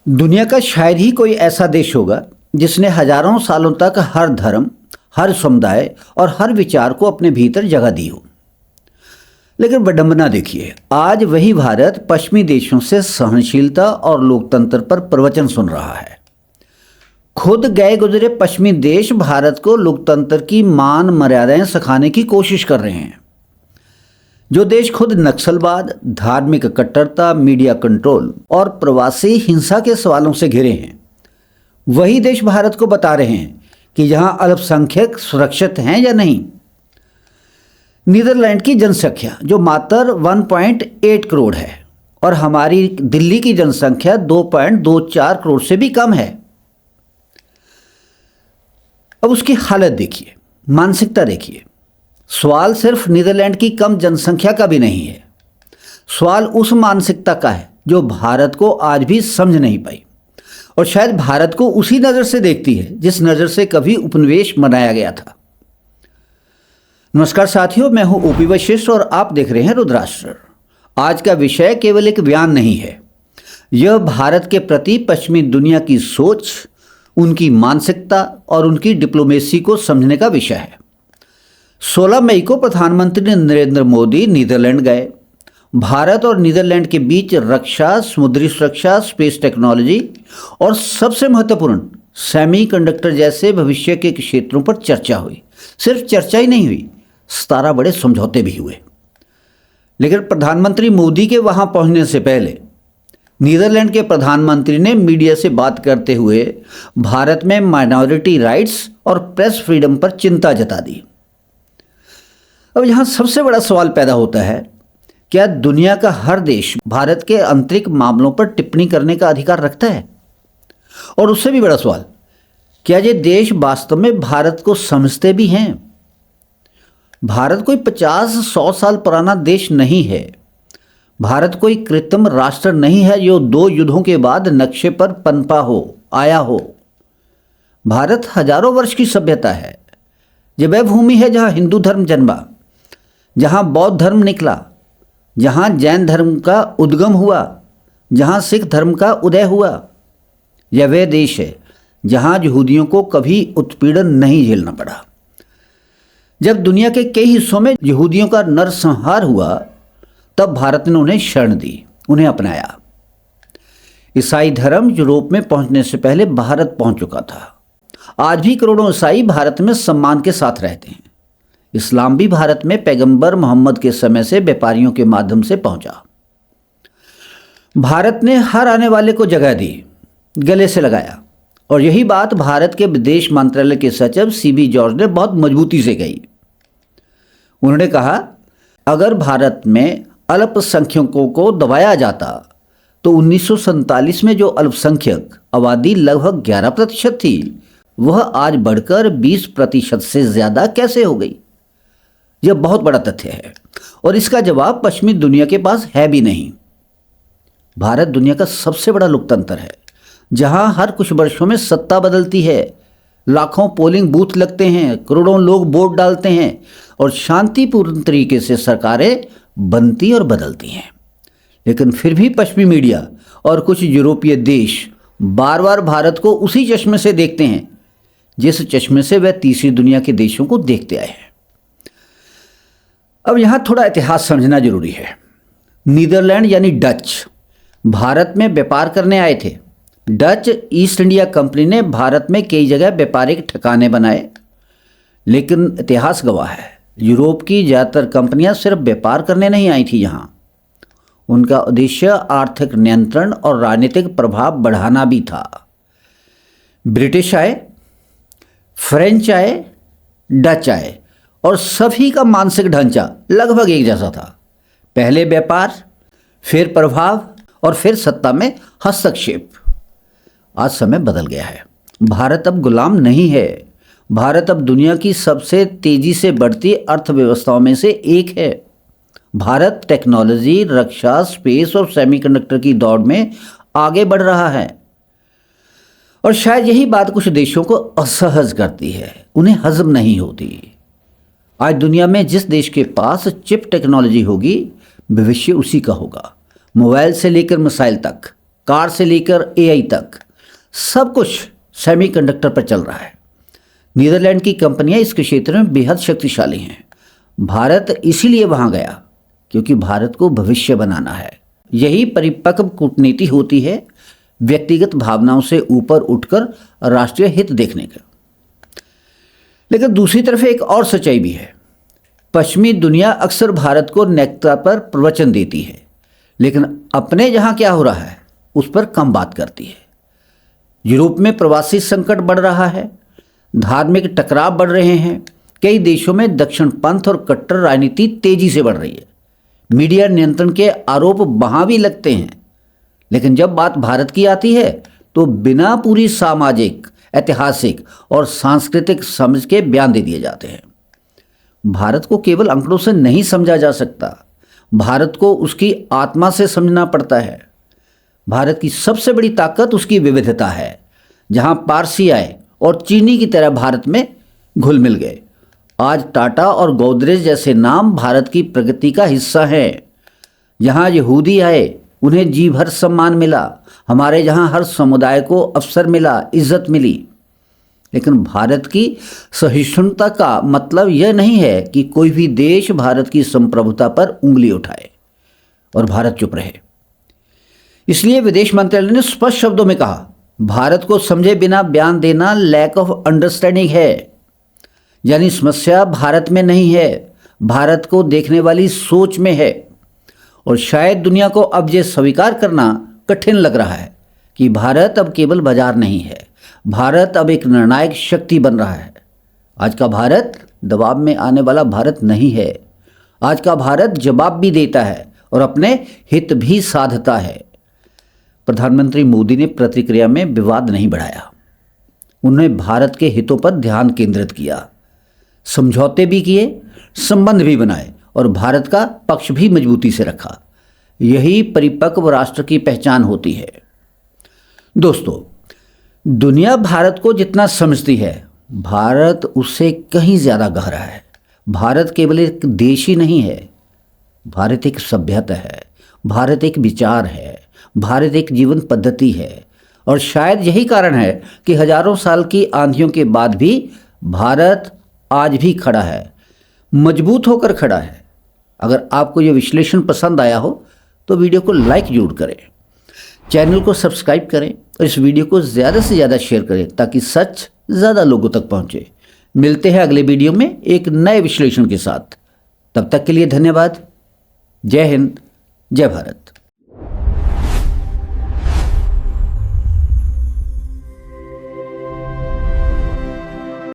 दुनिया का शायद ही कोई ऐसा देश होगा जिसने हजारों सालों तक हर धर्म, हर समुदाय और हर विचार को अपने भीतर जगह दी हो। लेकिन विडंबना देखिए, आज वही भारत पश्चिमी देशों से सहनशीलता और लोकतंत्र पर प्रवचन सुन रहा है। खुद गए गुजरे पश्चिमी देश भारत को लोकतंत्र की मान मर्यादाएं सिखाने की कोशिश कर रहे हैं। जो देश खुद नक्सलवाद, धार्मिक कट्टरता, मीडिया कंट्रोल और प्रवासी हिंसा के सवालों से घिरे हैं, वही देश भारत को बता रहे हैं कि यहां अल्पसंख्यक सुरक्षित हैं या नहीं। नीदरलैंड की जनसंख्या जो मात्र 1.8 करोड़ है और हमारी दिल्ली की जनसंख्या 2.24 करोड़ से भी कम है। अब उसकी हालत देखिए, मानसिकता देखिए। सवाल सिर्फ नीदरलैंड की कम जनसंख्या का भी नहीं है, सवाल उस मानसिकता का है जो भारत को आज भी समझ नहीं पाई और शायद भारत को उसी नज़र से देखती है जिस नज़र से कभी उपनिवेश मनाया गया था। नमस्कार साथियों, मैं हूं ओपी वशिष्ठ और आप देख रहे हैं रुद्राष्ट्र। आज का विषय केवल एक बयान नहीं है, यह भारत के प्रति पश्चिमी दुनिया की सोच, उनकी मानसिकता और उनकी डिप्लोमेसी को समझने का विषय है। 16 मई को प्रधानमंत्री नरेंद्र मोदी नीदरलैंड गए। भारत और नीदरलैंड के बीच रक्षा, समुद्री सुरक्षा, स्पेस टेक्नोलॉजी और सबसे महत्वपूर्ण सेमीकंडक्टर जैसे भविष्य के क्षेत्रों पर चर्चा हुई। सिर्फ चर्चा ही नहीं हुई, 17 बड़े समझौते भी हुए। लेकिन प्रधानमंत्री मोदी के वहां पहुंचने से पहले नीदरलैंड के प्रधानमंत्री ने मीडिया से बात करते हुए भारत में माइनॉरिटी राइट्स और प्रेस फ्रीडम पर चिंता जता दी। अब यहाँ सबसे बड़ा सवाल पैदा होता है, क्या दुनिया का हर देश भारत के आंतरिक मामलों पर टिप्पणी करने का अधिकार रखता है? और उससे भी बड़ा सवाल, क्या ये देश वास्तव में भारत को समझते भी हैं? भारत कोई 50-100 साल पुराना देश नहीं है। भारत कोई कृत्रिम राष्ट्र नहीं है जो 2 युद्धों के बाद नक्शे पर पनपा हो, आया हो। भारत हजारों वर्ष की सभ्यता है। ये वह भूमि है जहाँ हिंदू धर्म जन्मा, जहाँ बौद्ध धर्म निकला, जहाँ जैन धर्म का उद्गम हुआ, जहाँ सिख धर्म का उदय हुआ। यह वह देश है जहाँ यहूदियों को कभी उत्पीड़न नहीं झेलना पड़ा। जब दुनिया के कई हिस्सों में यहूदियों का नरसंहार हुआ, तब भारत ने उन्हें शरण दी, उन्हें अपनाया। ईसाई धर्म यूरोप में पहुंचने से पहले भारत पहुंच चुका था। आज भी करोड़ों ईसाई भारत में सम्मान के साथ रहते हैं। इस्लाम भी भारत में पैगंबर मोहम्मद के समय से व्यापारियों के माध्यम से पहुंचा। भारत ने हर आने वाले को जगह दी, गले से लगाया, और यही बात भारत के विदेश मंत्रालय के सचिव सीबी जॉर्ज ने बहुत मजबूती से कही। उन्होंने कहा, अगर भारत में अल्पसंख्यकों को दबाया जाता तो 1947 में जो अल्पसंख्यक आबादी लगभग 11% थी, वह आज बढ़कर 20% से ज़्यादा कैसे हो गई? यह बहुत बड़ा तथ्य है और इसका जवाब पश्चिमी दुनिया के पास है भी नहीं। भारत दुनिया का सबसे बड़ा लोकतंत्र है, जहां हर कुछ वर्षों में सत्ता बदलती है, लाखों पोलिंग बूथ लगते हैं, करोड़ों लोग वोट डालते हैं और शांतिपूर्ण तरीके से सरकारें बनती और बदलती हैं। लेकिन फिर भी पश्चिमी मीडिया और कुछ यूरोपीय देश बार बार भारत को उसी चश्मे से देखते हैं जिस चश्मे से वह तीसरी दुनिया के देशों को देखते आए हैं। अब यहाँ थोड़ा इतिहास समझना जरूरी है। नीदरलैंड यानी डच भारत में व्यापार करने आए थे। डच ईस्ट इंडिया कंपनी ने भारत में कई जगह व्यापारिक ठिकाने बनाए, लेकिन इतिहास गवाह है यूरोप की ज़्यादातर कंपनियां सिर्फ व्यापार करने नहीं आई थी। यहाँ उनका उद्देश्य आर्थिक नियंत्रण और राजनीतिक प्रभाव बढ़ाना भी था। ब्रिटिश आए, फ्रेंच आए, डच आए और सभी का मानसिक ढांचा लगभग एक जैसा था। पहले व्यापार, फिर प्रभाव और फिर सत्ता में हस्तक्षेप। आज समय बदल गया है। भारत अब गुलाम नहीं है। भारत अब दुनिया की सबसे तेजी से बढ़ती अर्थव्यवस्थाओं में से एक है। भारत टेक्नोलॉजी, रक्षा, स्पेस और सेमीकंडक्टर की दौड़ में आगे बढ़ रहा है और शायद यही बात कुछ देशों को असहज करती है, उन्हें हजम नहीं होती। आज दुनिया में जिस देश के पास चिप टेक्नोलॉजी होगी, भविष्य उसी का होगा। मोबाइल से लेकर मिसाइल तक, कार से लेकर एआई तक सब कुछ सेमीकंडक्टर पर चल रहा है। नीदरलैंड की कंपनियां इस क्षेत्र में बेहद शक्तिशाली हैं। भारत इसीलिए वहां गया क्योंकि भारत को भविष्य बनाना है। यही परिपक्व कूटनीति होती है, व्यक्तिगत भावनाओं से ऊपर उठकर राष्ट्रीय हित देखने का। लेकिन दूसरी तरफ एक और सच्चाई भी है। पश्चिमी दुनिया अक्सर भारत को नैतिकता पर प्रवचन देती है, लेकिन अपने जहां क्या हो रहा है उस पर कम बात करती है। यूरोप में प्रवासी संकट बढ़ रहा है, धार्मिक टकराव बढ़ रहे हैं, कई देशों में दक्षिण पंथ और कट्टर राजनीति तेजी से बढ़ रही है। मीडिया नियंत्रण के आरोप वहां भी लगते हैं, लेकिन जब बात भारत की आती है तो बिना पूरी सामाजिक, ऐतिहासिक और सांस्कृतिक समझ के बयान दे दिए जाते हैं। भारत को केवल आंकड़ों से नहीं समझा जा सकता, भारत को उसकी आत्मा से समझना पड़ता है। भारत की सबसे बड़ी ताकत उसकी विविधता है। जहां पारसी आए और चीनी की तरह भारत में घुल मिल गए। आज टाटा और गोदरेज जैसे नाम भारत की प्रगति का हिस्सा हैं। जहां यहूदी आए उन्हें जी भर सम्मान मिला, हमारे जहां हर समुदाय को अवसर मिला, इज्जत मिली। लेकिन भारत की सहिष्णुता का मतलब यह नहीं है कि कोई भी देश भारत की संप्रभुता पर उंगली उठाए और भारत चुप रहे। इसलिए विदेश मंत्रालय ने स्पष्ट शब्दों में कहा, भारत को समझे बिना बयान देना लैक ऑफ अंडरस्टैंडिंग है। यानी समस्या भारत में नहीं है, भारत को देखने वाली सोच में है। और शायद दुनिया को अब यह स्वीकार करना कठिन लग रहा है कि भारत अब केवल बाजार नहीं है, भारत अब एक निर्णायक शक्ति बन रहा है। आज का भारत दबाव में आने वाला भारत नहीं है। आज का भारत जवाब भी देता है और अपने हित भी साधता है। प्रधानमंत्री मोदी ने प्रतिक्रिया में विवाद नहीं बढ़ाया, उन्होंने भारत के हितों पर ध्यान केंद्रित किया, समझौते भी किए, संबंध भी बनाए और भारत का पक्ष भी मजबूती से रखा। यही परिपक्व राष्ट्र की पहचान होती है। दोस्तों, दुनिया भारत को जितना समझती है, भारत उससे कहीं ज़्यादा गहरा है। भारत केवल एक देश ही नहीं है, भारत एक सभ्यता है, भारत एक विचार है, भारत एक जीवन पद्धति है। और शायद यही कारण है कि हजारों साल की आंधियों के बाद भी भारत आज भी खड़ा है, मजबूत होकर खड़ा है। अगर आपको यह विश्लेषण पसंद आया हो तो वीडियो को लाइक जरूर करें, चैनल को सब्सक्राइब करें और इस वीडियो को ज़्यादा से ज़्यादा शेयर करें ताकि सच ज़्यादा लोगों तक पहुंचे। मिलते हैं अगले वीडियो में एक नए विश्लेषण के साथ। तब तक के लिए धन्यवाद। जय हिंद, जय भारत।